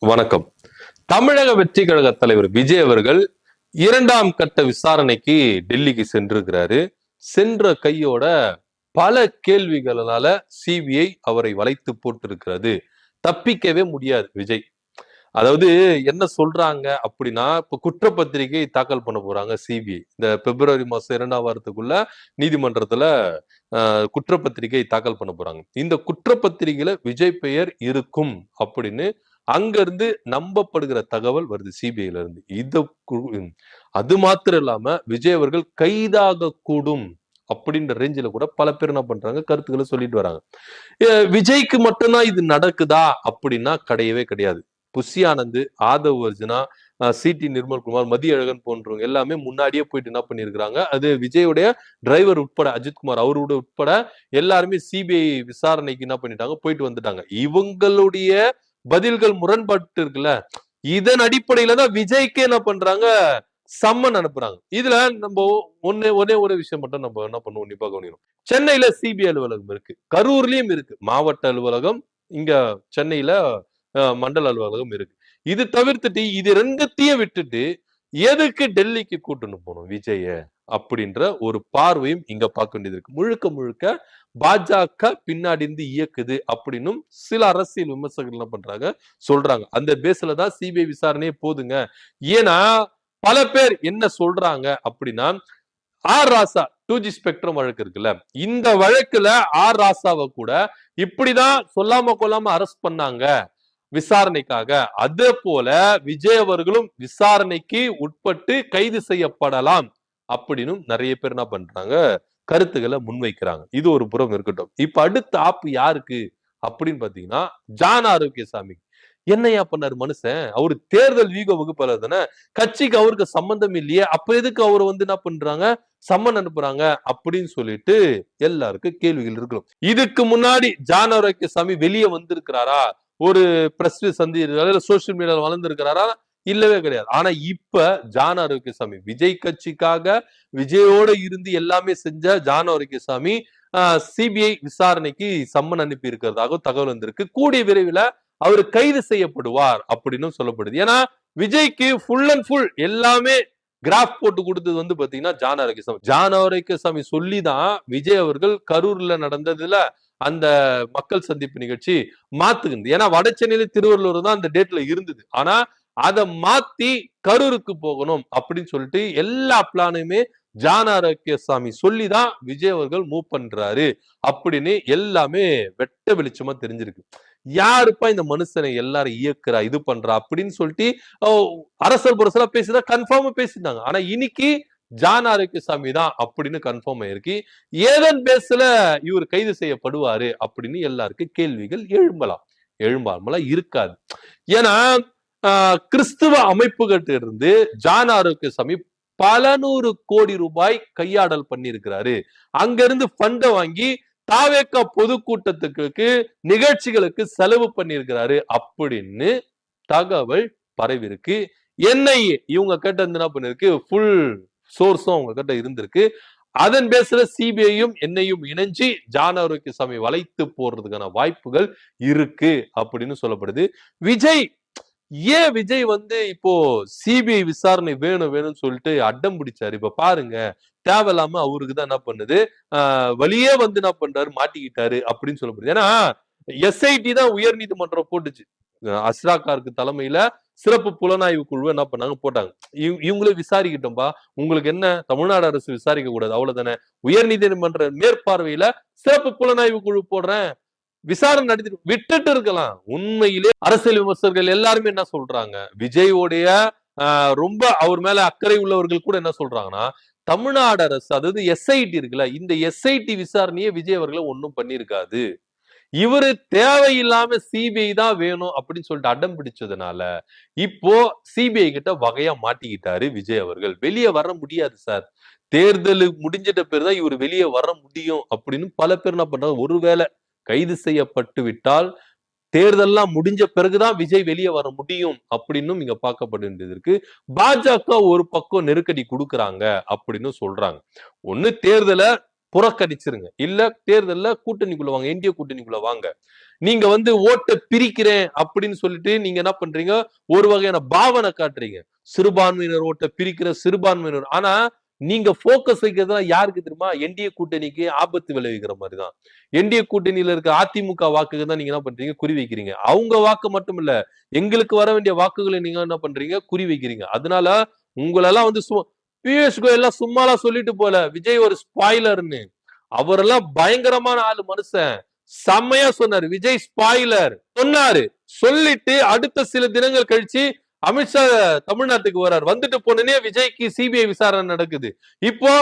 வணக்கம். தமிழக வெற்றி கழக தலைவர் விஜய் அவர்கள் 2ஆம் கட்ட விசாரணைக்கு டெல்லிக்கு சென்றிருக்கிறாரு. சென்ற கையோட பல கேள்விகளால சிபிஐ அவரை வளைத்து போட்டிருக்கிறது. தப்பிக்கவே முடியாது விஜய். அதாவது என்ன சொல்றாங்க அப்படின்னா, இப்ப குற்றப்பத்திரிகை தாக்கல் பண்ண போறாங்க சிபிஐ. இந்த பிப்ரவரி மாசம் 2ஆம் வாரத்துக்குள்ள நீதிமன்றத்துல குற்றப்பத்திரிகை தாக்கல் பண்ண போறாங்க. இந்த குற்றப்பத்திரிகையில விஜய் பெயர் இருக்கும் அப்படின்னு அங்க இருந்து நம்பப்படுகிற தகவல் வருது சிபிஐல இருந்து. அது மாத்திரம் இல்லாம விஜய் அவர்கள் கைதாக கூடும் அப்படின்ற ரேஞ்சில கூட பல பேர் என்ன பண்றாங்க, கருத்துக்களை சொல்லிட்டு வராங்க. விஜய்க்கு மட்டும்தான் இது நடக்குதா அப்படின்னா கிடையவே கிடையாது. புஷி ஆனந்த், ஆதவ் அர்ஜுனா, சிடி நிர்மல்குமார், மதியழகன் போன்றவங்க எல்லாமே முன்னாடியே போயிட்டு என்ன பண்ணிருக்காங்க, அது விஜயோடைய டிரைவர் உட்பட அஜித்குமார் அவரோட உட்பட எல்லாருமே சிபிஐ விசாரணைக்கு என்ன பண்ணிட்டாங்க, போயிட்டு வந்துட்டாங்க. இவங்களுடைய பதில்கள் முரண்பட்டு இருக்குல்ல, இதன் அடிப்படையில தான் விஜய்க்கு என்ன பண்றாங்க, சம்மன் அனுப்புறாங்க. இதுல நம்ம ஒரே ஒரு விஷயம் மட்டும் நம்ம என்ன பண்ணுவோம், உன்னிப்பா கவனிக்கணும். சென்னையில சிபிஐ அலுவலகம் இருக்கு, கரூர்லயும் இருக்கு, மாவட்ட அலுவலகம் இங்க சென்னையில மண்டல அலுவலகம் இருக்கு. இது தவிர்த்துட்டு இது ரெண்டத்தையும் விட்டுட்டு எதுக்கு டெல்லிக்கு கூட்டுன்னு போகணும் விஜய அப்படின்ற ஒரு பார்வையும் இங்க பார்க்க வேண்டியது இருக்கு. முழுக்க முழுக்க பாஜக பின்னாடி இருந்து இயக்குது அப்படின்னும் சில அரசியல் விமர்சகர்கள் என்ன பண்றாங்க, சொல்றாங்க. அந்த பேஸ்ல தான் சிபிஐ விசாரணையே போதுங்க. ஏன்னா பல பேர் என்ன சொல்றாங்க அப்படின்னா, ஆர் ராசா 2G ஸ்பெக்ட்ரம் வழக்கு இருக்குல்ல, இந்த வழக்குல ஆர் ராசாவை கூட இப்படிதான் சொல்லாம கொள்ளாம அரெஸ்ட் பண்ணாங்க விசாரணைக்காக. அதே போல விஜய் அவர்களும் விசாரணைக்கு உட்பட்டு கைது செய்யப்படலாம் அப்படின்னு நிறைய பேர் என்ன பண்றாங்க, கருத்துக்களை முன்வைக்கிறாங்க. இது ஒரு புறம் இருக்கட்டும். இப்ப அடுத்த ஆப்பு யாருக்கு அப்படின்னு பாத்தீங்கன்னா, ஜான் ஆரோக்கியசாமி. என்னையா பண்ணாரு மனுஷன், அவரு தேர்தல் வீக வகுப்பாளர் தானே, கட்சிக்கு அவருக்கு சம்பந்தம் இல்லையே, அப்ப எதுக்கு அவர் என்ன பண்றாங்க, சம்மன் அனுப்புறாங்க அப்படின்னு சொல்லிட்டு எல்லாருக்கும் கேள்விகள் இருக்கணும். இதுக்கு முன்னாடி ஜான் ஆரோக்கியசாமி வெளியே வந்திருக்கிறாரா, ஒரு பிரஸ் சந்திக்கிறாரா, சோசியல் மீடியால வளர்ந்திருக்கிறாரா? இல்லவே கிடையாது. ஆனா இப்ப ஜான் ஆரோக்கியசாமி விஜய் கட்சிக்காக விஜயோட இருந்து எல்லாமே செஞ்ச ஜான் ஆரோக்கியசாமி சிபிஐ விசாரணைக்கு சம்மன் அனுப்பி இருக்கிறதாக தகவல் வந்திருக்கு. கூடிய விரைவில் அவர் கைது செய்யப்படுவார் அப்படின்னு சொல்லப்படுது. ஏன்னா விஜய்க்கு ஃபுல் அண்ட் ஃபுல் எல்லாமே கிராஃப் போட்டு கொடுத்தது பாத்தீங்கன்னா ஜான் ஆரோக்கியசாமி சொல்லிதான் விஜய் அவர்கள் கரூர்ல நடந்ததுல அந்த மக்கள் சந்திப்பு நிகழ்ச்சி மாத்துக்குது. ஏன்னா வட சென்னையில திருவள்ளூர் தான் அந்த டேட்ல இருந்தது. ஆனா அதை மாத்தி கரூருக்கு போகணும் அப்படின்னு சொல்லிட்டு எல்லா பிளானுமே ஜான் ஆரோக்கியசாமி சொல்லிதான் விஜய் அவர்கள் மூவ் பண்றாரு அப்படின்னு எல்லாமே வெட்ட வெளிச்சமா தெரிஞ்சிருக்கு. யாருப்பா இந்த மனுஷனை எல்லாரும் இயக்குறா, இது பண்றா அப்படின்னு சொல்லிட்டு அரசல் புரசலா பேசிதான் கன்ஃபார்மா பேசிட்டாங்க. ஆனா இன்னைக்கு ஜான் ஆரோக்கியசாமி தான் அப்படின்னு கன்ஃபார்ம் ஆயிருக்கு. ஏதன் பேஸ்ல இவர் கைது செய்யப்படுவாரு அப்படின்னு எல்லாருக்கும் கேள்விகள் எழும்பாமலாம் இருக்காது. ஏன்னா கிறிஸ்துவ அமைப்புகிட்ட இருந்து ஜான் ஆரோக்கியசாமி பல நூறு கோடி ரூபாய் கையாடல் பண்ணியிருக்கிறாரு. அங்க இருந்து ஃபண்ட வாங்கி தாவேக்கா பொதுக்கூட்டத்துக்கு நிகழ்ச்சிகளுக்கு செலவு பண்ணியிருக்கிறாரு அப்படின்னு தகவல் பரவி இருக்கு. என்ஐஏ இவங்க கிட்ட என்ன பண்ணிருக்கு, ஃபுல் சோர்ஸும் அவங்க கிட்ட இருந்திருக்கு. அதன் பேசுற சிபிஐயும் என்னையும் இணைஞ்சு ஜான் ஆரோக்கியசாமி வளைத்து போடுறதுக்கான வாய்ப்புகள் இருக்கு அப்படின்னு சொல்லப்படுது. ஏன் விஜய் இப்போ சிபிஐ விசாரணை வேணும்னு சொல்லிட்டு அடம் பிடிச்சாரு. இப்ப பாருங்க, தேவையில்லாம அவருக்கு தான் என்ன பண்ணுது, வழியே என்ன பண்றாரு, மாட்டிக்கிட்டாரு அப்படின்னு சொல்லப்படுது. ஏன்னா எஸ்ஐடி தான் உயர் நீதிமன்றம் போட்டுச்சு. அஸ்ராகாருக்கு தலைமையில சிறப்பு புலனாய்வு குழு என்ன பண்ணாங்க, போட்டாங்க. இவங்களே விசாரிக்கிட்டோம்பா, உங்களுக்கு என்ன தமிழ்நாடு அரசு விசாரிக்க கூடாது அவ்வளவுதானே, உயர் நீதிமன்ற மேற்பார்வையில சிறப்பு புலனாய்வு குழு போடுறேன், விசாரணை நடத்தி விட்டுட்டு இருக்கலாம். உண்மையிலே அரசியல் விமர்சகர்கள் எல்லாருமே என்ன சொல்றாங்க, விஜயோடைய ரொம்ப அவர் மேல அக்கறை உள்ளவர்கள் கூட என்ன சொல்றாங்கன்னா, தமிழ்நாடு அரசு அதாவது எஸ்ஐடி இருக்குல்ல, இந்த எஸ்ஐடி விசாரணையை விஜய் அவர்களை ஒன்னும் பண்ணிருக்காது, இவரு தேவையில்லாம சிபிஐ தான் வேணும் அப்படின்னு சொல்லிட்டு அடம் பிடிச்சதுனால இப்போ சிபிஐ கிட்ட வகையா மாட்டிக்கிட்டாரு விஜய் அவர்கள். வெளியே வர முடியாது சார், தேர்தல் முடிஞ்சிட்ட பேர் தான் இவர் வெளியே வர முடியும் அப்படின்னு பல பேர் என்ன பண்றாங்க. ஒருவேளை கைது செய்யப்பட்டு விட்டால் தேர்தல்லாம் முடிஞ்ச பிறகுதான் விஜய் வெளியே வர முடியும் அப்படின்னு இங்க பார்க்கப்பட வேண்டியது இருக்கு. பாஜக ஒரு பக்கம் நெருக்கடி கொடுக்குறாங்க அப்படின்னு சொல்றாங்க. ஒண்ணு தேர்தலை புறக்கணிச்சிருங்க, இல்ல தேர்தல்ல கூட்டணிக்குள்ள வாங்க, என்டிஏ கூட்டணிக்குள்ள வாங்க. நீங்க வந்து ஓட்டை பிரிக்கிறேன் அப்படின்னு சொல்லிட்டு நீங்க என்ன பண்றீங்க, ஒரு வகையான பாவனை காட்டுறீங்க. சிறுபான்மையினர் ஓட்டை பிரிக்கிற சிறுபான்மையினர். ஆனா நீங்க போக்கஸ் வைக்கிறதா யாருக்கு தெரியுமா? என்டிஏ கூட்டணிக்கு ஆபத்து விளைவிக்கிற மாதிரிதான். என்டிஏ கூட்டணியில இருக்க அதிமுக வாக்குகள் தான் நீங்க என்ன பண்றீங்க, குறி வைக்கிறீங்க. அவங்க வாக்கு மட்டும் இல்ல, எங்களுக்கு வர வேண்டிய வாக்குகளை நீங்க என்ன பண்றீங்க, குறி வைக்கிறீங்க. அதனால உங்களெல்லாம் வந்து பியூஷ் கோயல் சும்மாலாம் சொல்லிட்டு போல விஜய் ஒரு ஸ்பாய்லர்னு. அவரெல்லாம் பயங்கரமான ஆளு மனுஷன். செம்மையா சொன்னாரு, விஜய் ஸ்பாய்லர் சொன்னாரு. சொல்லிட்டு அடுத்த சில தினங்கள் கழிச்சு அமித்ஷா தமிழ்நாட்டுக்கு வர்றாரு. வந்துட்டு போனே விஜய்க்கு சிபிஐ விசாரணை நடக்குது. இப்போ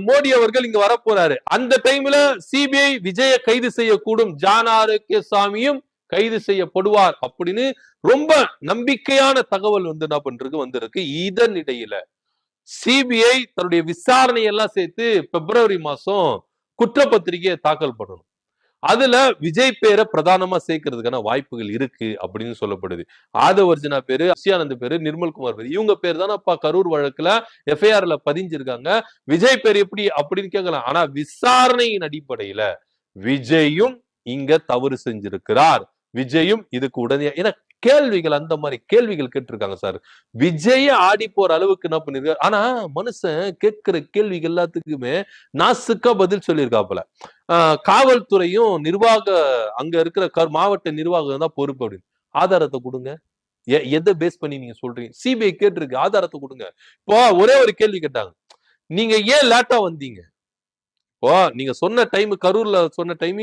மோடி அவர்கள் இங்க வர போறாரு. அந்த டைம்ல சிபிஐ விஜய கைது செய்யக்கூடும், ஜான் ஆரோக்கியசாமியும் கைது செய்யப்படுவார் அப்படின்னு ரொம்ப நம்பிக்கையான தகவல் வந்து என்ன பண்றது வந்திருக்கு. இதன் இடையில சிபிஐ தன்னுடைய விசாரணை எல்லாம் சேர்த்து பிப்ரவரி மாசம் குற்றப்பத்திரிகையை தாக்கல் பண்ணணும். அதுல விஜய் பேரை பிரதானமா சேர்க்கறதுக்கான வாய்ப்புகள் இருக்கு அப்படின்னு சொல்லப்படுது. ஆதவர்ஜனா பேரு, அசியானந்த் பேரு, நிர்மல்குமார் பேரு, இவங்க பேர் தானே கரூர் வழக்குல எஃப்ஐஆர்ல பதிஞ்சிருக்காங்க. விஜய் பேர் எப்படி அப்படின்னு கேட்கலாம். ஆனா விசாரணையின் அடிப்படையில விஜயும் இங்க தவறு செஞ்சிருக்கிறார். விஜயும் இதுக்கு உடனே ஏன்னா கேள்விகள் அந்த மாதிரி கேள்விகள் கேட்டிருக்காங்க சார். விஜய ஆடி போற அளவுக்கு என்ன பண்ணிருக்காரு. ஆனா மனுஷன் கேட்கிற கேள்விகள் எல்லாத்துக்குமே நாசுக்கா பதில் சொல்லியிருக்காப்புல. காவல்துறையும் நிர்வாக அங்க இருக்கிற மாவட்ட நிர்வாகம் தான் பொறுப்பு அப்படின்னு. ஆதாரத்தை கொடுங்க. எதை பேஸ் பண்ணி நீங்க சொல்றீங்க? சிபிஐ கேட்டிருக்கு, ஆதாரத்தை கொடுங்க. இப்போ ஒரே ஒரு கேள்வி கேட்டாங்க, நீங்க ஏன் லேட்டா வந்தீங்க? நீங்க சொன்ன டைம், கரூர்ல சொன்ன டைம்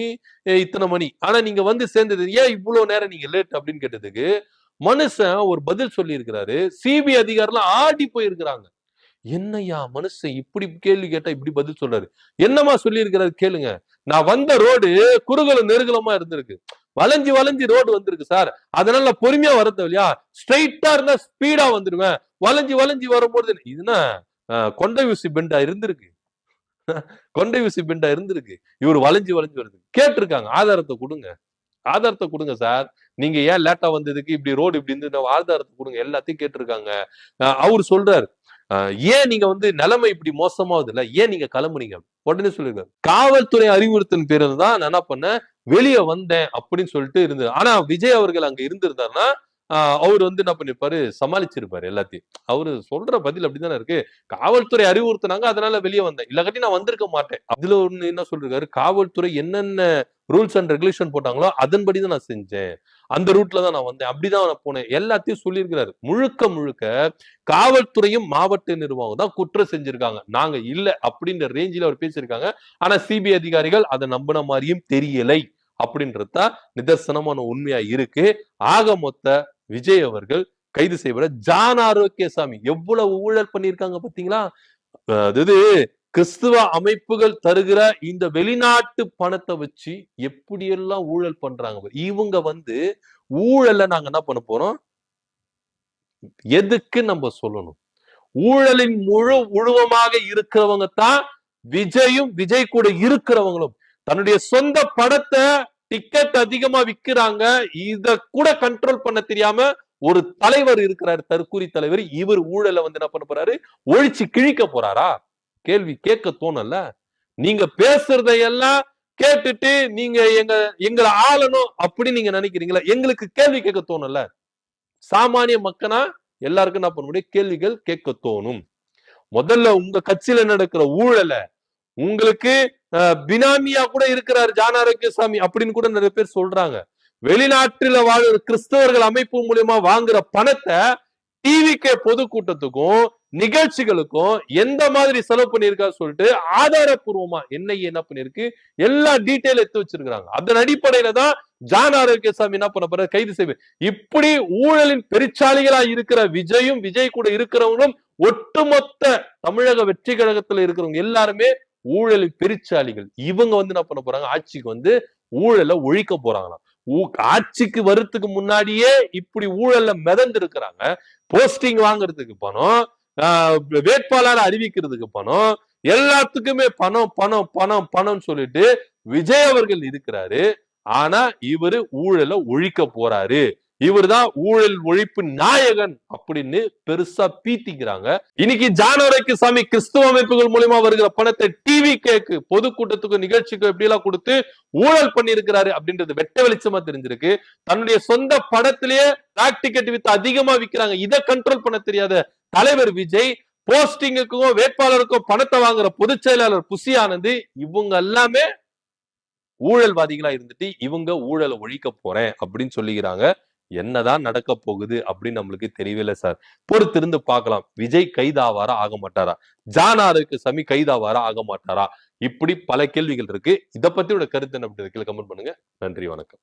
இத்தனை மணி, ஆனா நீங்க வந்து சேர்ந்தது ஏன் இவ்வளவு நேரம் நீங்க லேட் அப்படின்னு கேட்டதுக்கு மனுஷன் ஒரு பதில் சொல்லி இருக்கிறாரு. சிபிஐ அதிகாரிலாம் ஆடி போயிருக்கிறாங்க. என்னையா மனுஷன் இப்படி கேள்வி கேட்டா இப்படி பதில் சொல்றாரு? என்னமா சொல்லி இருக்கிறாரு கேளுங்க. நான் வந்த ரோடு குறுகலும் நெருகலமா இருந்திருக்கு, வளைஞ்சு வளைஞ்சு ரோடு வந்திருக்கு சார். அதனால நான் பொறுமையா வரது இல்லையா, ஸ்ட்ரைட்டா இருந்தா ஸ்பீடா வந்துருவேன். வளைஞ்சு வளைஞ்சு வரும்போது இதுனா கொண்டை ஊசி பெண்டா இருந்திருக்கு, கொண்டை ஊசி பெண்டா இருந்திருக்கு. இவர் வளைஞ்சு வளைஞ்சு வருது. கேட்டிருக்காங்க, ஆதாரத்தை கொடுங்க, ஆதாரத்தை கொடுங்க சார். நீங்க ஏன் லேட்டா வந்ததுக்கு இப்படி ரோடு இப்படி இருந்து ஆதாரத்தை கொடுங்க. எல்லாத்தையும் கேட்டிருக்காங்க. அவரு சொல்றாரு, ஏன் நீங்க வந்து நிலைமை இப்படி மோசமாவது இல்ல, ஏன் நீங்க கிளம்புனீங்க? உடனே சொல்லிருக்காரு, காவல்துறை அறிவுறுத்தின் பேரு தான் நான் என்ன பண்ணேன், வெளியே வந்தேன் அப்படின்னு சொல்லிட்டு இருந்தது. ஆனா விஜய் அவர்கள் அங்க இருந்திருந்தாருன்னா அவர் வந்து என்ன பண்ணிருப்பாரு, சமாளிச்சிருப்பாரு எல்லாத்தையும். அவரு சொல்ற பதில் அப்படித்தானே இருக்கு. காவல்துறை அறிவுறுத்தினாங்க, அதனால வெளியே வந்தேன், இல்ல நான் வந்திருக்க மாட்டேன். அதுல ஒண்ணு என்ன சொல்றாரு, காவல்துறை என்னென்ன ரூல்ஸ் அண்ட் ரெகுலேஷன் போட்டாங்களோ அதன்படிதான் நான் செஞ்சேன், அந்த ரூட்ல தான் நான் வந்தேன், அப்படிதான் நான் போனேன், எல்லாத்தையும் சொல்லியிருக்கிறாரு. முழுக்க முழுக்க காவல்துறையும் மாவட்ட நிர்வாகம் தான் குற்றம் செஞ்சிருக்காங்க, நாங்க இல்ல அப்படின்ற ரேஞ்சில அவர் பேசியிருக்காங்க. ஆனா சிபிஐ அதிகாரிகள் அதை நம்பின மாதிரியும் தெரியலை அப்படின்றதுதான் நிதர்சனமான உண்மையா இருக்கு. ஆக மொத்த விஜய் அவர்கள் கைது செய்யப்பட ஜான் ஆரோக்கியசாமி எவ்வளவு ஊழல் பண்ணியிருக்காங்க பாத்தீங்களா? அதாவது கிறிஸ்துவ அமைப்புகள் தருகிற இந்த வெளிநாட்டு பணத்தை வச்சு எப்படியெல்லாம் ஊழல் பண்றாங்க. இவங்க வந்து ஊழலை நாங்க என்ன பண்ண போறோம், எதுக்கு நம்ம சொல்லணும்? ஊழலின் முழு உருவமாக இருக்கிறவங்க தான் விஜயும் விஜய் கூட இருக்கிறவங்களும். தன்னுடைய சொந்த படத்தை டிக்கெட் அதிகமா விற்கிறாங்க, இத கூட கண்ட்ரோல் பண்ண தெரியாம ஒரு தலைவர் இருக்கிறார், தற்கூரி தலைவர். இவர் ஊழலை வந்து என்ன பண்ண போறாரு, ஒழிச்சு கிழிக்க போறாரா? கேள்வி கேட்க தோணல. நீங்க பேசுறதையெல்லாம் கேட்டுட்டு நீங்க எங்களை ஆளணும் அப்படி நீங்க நினைக்கிறீங்களா? எங்களுக்கு கேள்வி கேட்க தோணல. சாமானிய மக்கனா எல்லாருக்கும் என்ன பண்ண முடியும், கேள்விகள் கேட்க தோணும். முதல்ல உங்க கட்சியில நடக்கிற ஊழலை, உங்களுக்கு பினாமியா கூட இருக்கிறார் ஜான் ஆரோக்கியசாமி அப்படின்னு கூட நிறைய பேர் சொல்றாங்க. வெளிநாட்டுல வாழ்ற கிறிஸ்தவர்கள் அமைப்பு மூலியமா வாங்குற பணத்தை டிவிகே பொதுக்கூட்டத்துக்கும் நிகழ்ச்சிகளுக்கும் எந்த மாதிரி செலவு பண்ணிருக்கா சொல்லிட்டு ஆதாரப்பூர்வமா என்ஐஏ என்ன பண்ணிருக்கு, எல்லா டீட்டெயில் எடுத்து வச்சிருக்காங்க. அதன் அடிப்படையில தான் ஜான் ஆரோக்கியசாமி என்ன பண்ண போற, கைது செய்வேன். இப்படி ஊழலின் பெருச்சாளிகளா இருக்கிற விஜயும் விஜய் கூட இருக்கிறவங்களும் ஒட்டுமொத்த தமிழக வெற்றி கழகத்துல இருக்கிறவங்க எல்லாருமே ஊழலின் பெருச்சாளிகள். இவங்க வந்து என்ன பண்ண போறாங்க, ஆட்சிக்கு வந்து ஊழலை ஒழிக்க போறாங்களாம். ஆட்சிக்கு வரத்துக்கு முன்னாடியே இப்படி ஊழல்ல மிதந்து இருக்கிறாங்க. போஸ்டிங் வாங்குறதுக்கு பணம், வேட்பாளர் அறிவிக்கிறதுக்கு பணம், எல்லாத்துக்குமே பணம் பணம் பணம் பணம் சொல்லிட்டு விஜய் அவர்கள் இருக்கிறாரு. ஆனா இவரு ஊழலை ஒழிக்க போறாரு. இவர்தான் ஊழல் ஒழிப்பு நாயகன் அப்படின்னு பெருசா பீத்திக்கிறாங்க. இன்னைக்கு ஜானவரைக்கு சாமி கிறிஸ்துவ அமைப்புகள் மூலமா வருகிற பணத்தை டிவி கேக்கு பொதுக்கூட்டத்துக்கு நிகழ்ச்சிக்கு எப்படி எல்லாம் கொடுத்து ஊழல் பண்ணி இருக்கிறாரு அப்படின்றது வெட்ட வெளிச்சமா தெரிஞ்சிருக்கு. தன்னுடைய சொந்த படத்திலேயே பிளாக் டிக்கெட் வித்து அதிகமா விற்கிறாங்க. இதை கண்ட்ரோல் பண்ண தெரியாத தலைவர் விஜய், போஸ்டிங்குக்கும் வேட்பாளருக்கும் பணத்தை வாங்குற பொதுச் செயலாளர் புசி ஆனந்த், இவங்க எல்லாமே ஊழல்வாதிகளா இருந்துட்டு இவங்க ஊழலை ஒழிக்க போறேன் அப்படின்னு சொல்லிக்கிறாங்க. என்னதான் நடக்க போகுது அப்படின்னு நம்மளுக்கு தெரியவில்லை சார். பொறுத்திருந்து பார்க்கலாம். விஜய் கைதாவாரா ஆக மாட்டாரா, ஜானாருக்கு சாமி கைதாவாரா ஆக மாட்டாரா, இப்படி பல கேள்விகள் இருக்கு. இதை பத்தி கருத்து என்ன கமெண்ட் பண்ணுங்க. நன்றி, வணக்கம்.